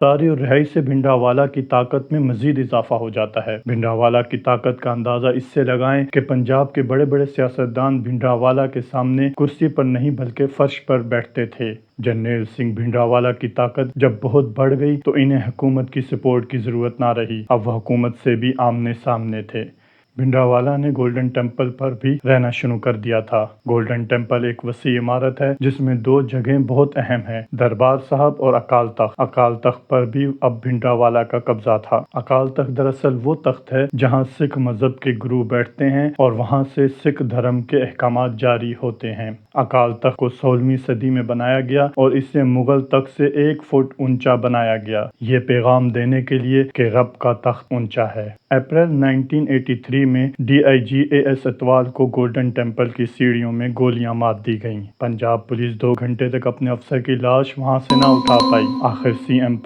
सारी और रिहाई से भिंडरावाला की ताकत में मजीद इजाफा हो जाता है। भिंडरावाला की ताकत का अंदाजा इससे लगाएं कि पंजाब के बड़े बड़े सियासतदान भिंडरावाला के सामने कुर्सी पर नहीं बल्कि फर्श पर बैठते थे। जरनैल सिंह भिंडरावाला की ताकत जब बहुत बढ़ गई तो इन्हें हुकूमत की सपोर्ट की जरूरत ना रही। अब वह हुकूमत से भी आमने सामने थे। भिंडरावाला ने गोल्डन टेम्पल पर भी रहना शुरू कर दिया था। गोल्डन टेम्पल एक वसी इमारत है जिसमें दो जगह बहुत अहम है, दरबार साहब और अकाल तख्त। अकाल तख्त पर भी अब भिंडरावाला का कब्जा था। अकाल तख्त दरअसल वो तख्त है जहां सिख मजहब के गुरु बैठते हैं और वहां से सिख धर्म के अहकामात जारी होते हैं। अकाल तख्त को 16वीं सदी में बनाया गया और इसे मुगल तख्त से 1 फुट ऊंचा बनाया गया, ये पैगाम देने के लिए कि रब का तख्त ऊंचा है। अप्रैल 1983 में DIG AS अतवाल को गोल्डन टेम्पल की सीढ़ियों में गोलियां मार दी गईं। पंजाब पुलिस 2 घंटे तक अपने अफसर की लाश वहां से ना उठा पाई। आखिर CM